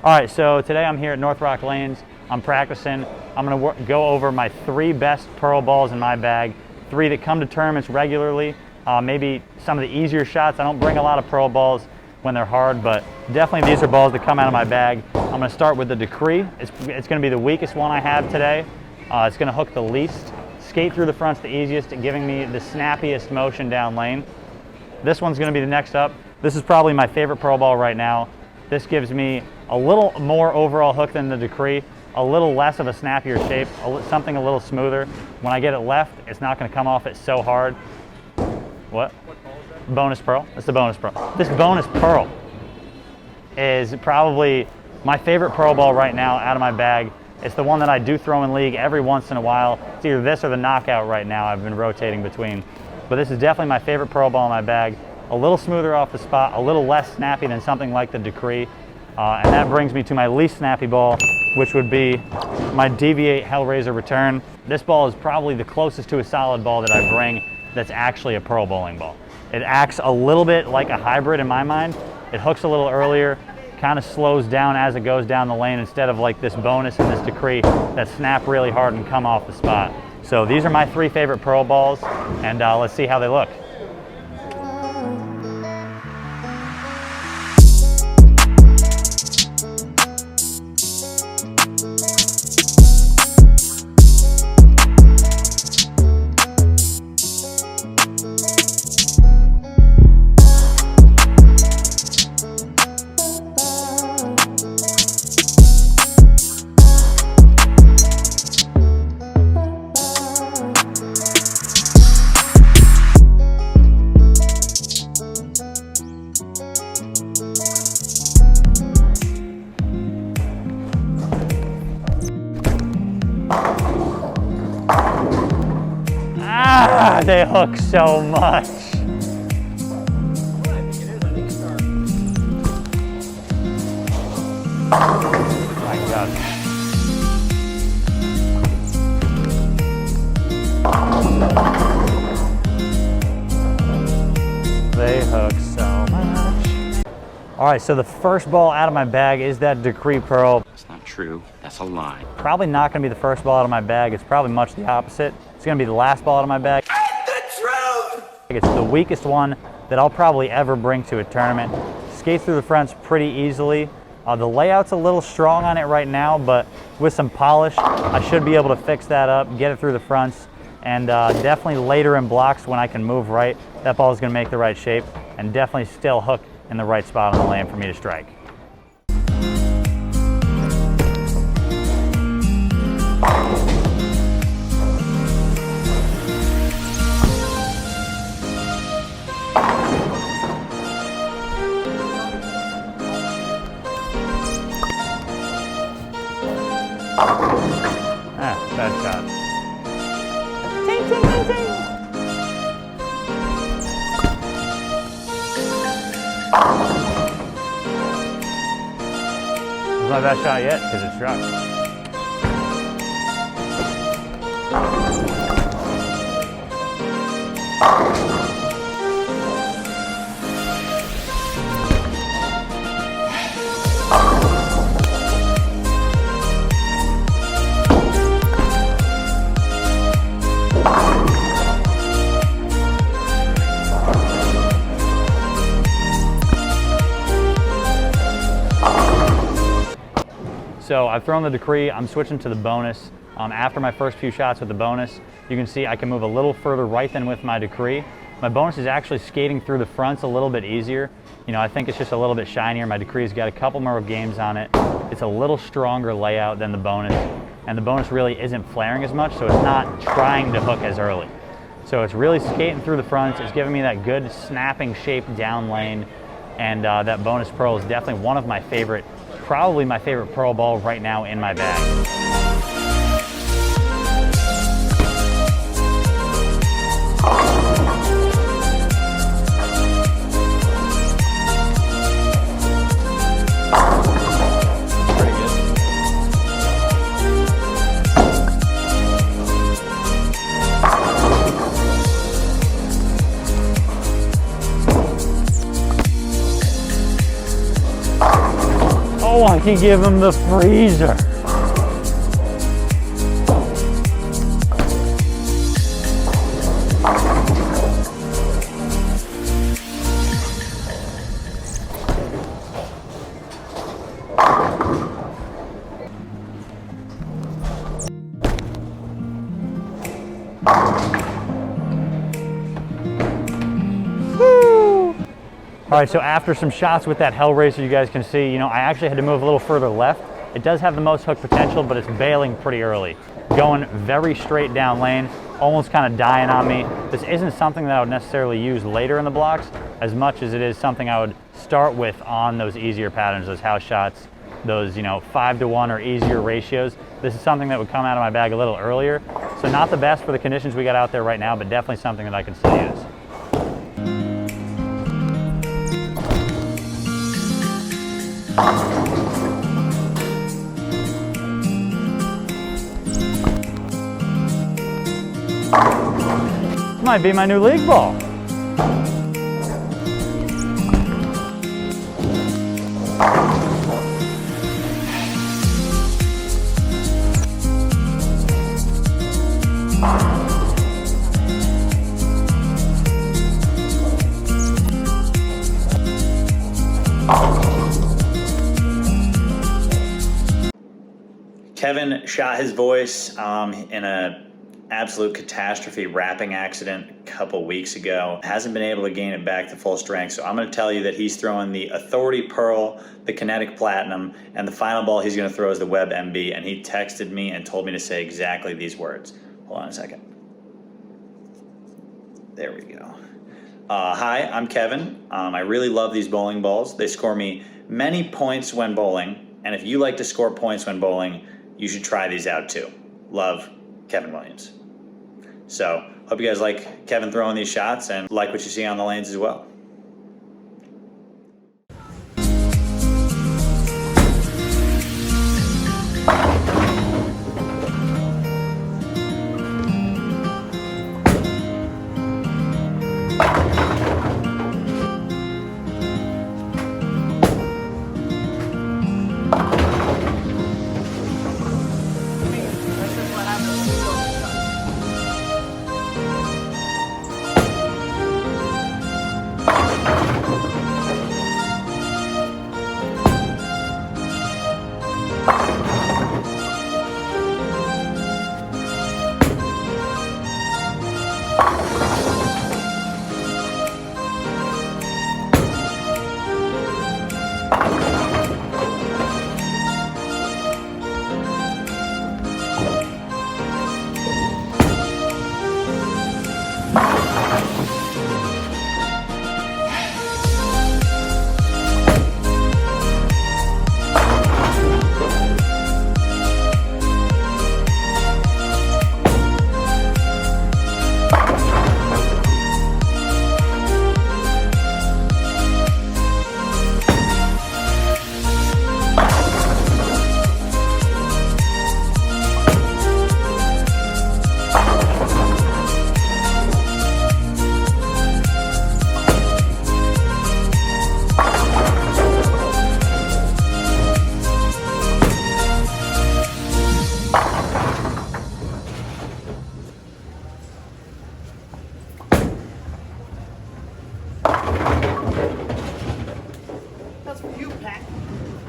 All right, so today I'm here at North Rock Lanes. I'm practicing. I'm gonna go over my 3 best pearl balls in my bag, 3 that come to tournaments regularly, maybe some of the easier shots. I don't bring a lot of pearl balls when they're hard, but definitely these are balls that come out of my bag. I'm gonna start with the Decree. It's gonna be the weakest one I have today. It's gonna hook the least. Skate through the front's the easiest, giving me the snappiest motion down lane. This one's gonna be the next up. This is probably my favorite pearl ball right now. This gives me a little more overall hook than the Decree, a little less of a snappier shape, something a little smoother. When I get it left, it's not gonna come off it so hard. What? What ball is that? Bonus pearl. It's the bonus pearl. This bonus pearl is probably my favorite pearl ball right now out of my bag. It's the one that I do throw in league every once in a while. It's either this or the Knockout right now. I've been rotating between. But this is definitely my favorite pearl ball in my bag. A little smoother off the spot, a little less snappy than something like the Decree. And that brings me to my least snappy ball, which would be my Deviate Hellraiser Return. This ball is probably the closest to a solid ball that I bring that's actually a pearl bowling ball. It acts a little bit like a hybrid in my mind. It hooks a little earlier, kind of slows down as it goes down the lane instead of like this bonus and this Decree that snap really hard and come off the spot. So these are my 3 favorite pearl balls, and let's see how they look. They hook so much. Oh my God. They hook so much. All right, so the first ball out of my bag is that Decree Pearl. That's not true. That's a lie. Probably not gonna be the first ball out of my bag. It's probably much the opposite. It's gonna be the last ball out of my bag. It's the weakest one that I'll probably ever bring to a tournament. Skates through the fronts pretty easily. The layout's a little strong on it right now, but with some polish, I should be able to fix that up, get it through the fronts, and definitely later in blocks when I can move right, that ball is gonna make the right shape and definitely still hook in the right spot on the lane for me to strike. Bad shot. Ting, ting, ting, ting. It's not my best shot yet because it struck. So I've thrown the Decree, I'm switching to the bonus. After my first few shots with the bonus, you can see I can move a little further right than with my Decree. My bonus is actually skating through the fronts a little bit easier. You know, I think it's just a little bit shinier. My Decree's got a couple more games on it. It's a little stronger layout than the bonus, and the bonus really isn't flaring as much, so it's not trying to hook as early. So it's really skating through the fronts. It's giving me that good snapping shape down lane, and that bonus pearl is definitely one of my favorite, probably my favorite pearl ball right now in my bag. Oh my can give him the freezer. All right, so after some shots with that Hellraiser, you guys can see, I actually had to move a little further left. It does have the most hook potential, but it's bailing pretty early. Going very straight down lane, almost kind of dying on me. This isn't something that I would necessarily use later in the blocks as much as it is something I would start with on those easier patterns, those house shots, those 5-to-1 or easier ratios. This is something that would come out of my bag a little earlier. So not the best for the conditions we got out there right now, but definitely something that I can still use. This might be my new league ball. Kevin shot his voice in a absolute catastrophe wrapping accident a couple weeks ago. Hasn't been able to gain it back to full strength. So I'm going to tell you that he's throwing the Authority Pearl, the Kinetic Platinum, and the final ball he's going to throw is the Web MB. And he texted me and told me to say exactly these words. Hold on a second. There we go. Hi, I'm Kevin. I really love these bowling balls. They score me many points when bowling. And if you like to score points when bowling, you should try these out too. Love, Kevin Williams. So, hope you guys like Kevin throwing these shots and like what you see on the lanes as well.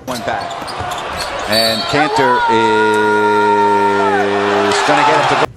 One back. And Cantor is going to get it to go.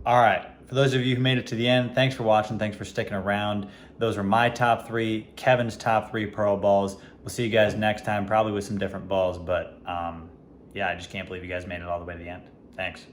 All right, for those of you who made it to the end, thanks for watching, thanks for sticking around. Those were my top 3, Kevin's top 3 Pearl balls. We'll see you guys next time, probably with some different balls, but yeah, I just can't believe you guys made it all the way to the end. Thanks.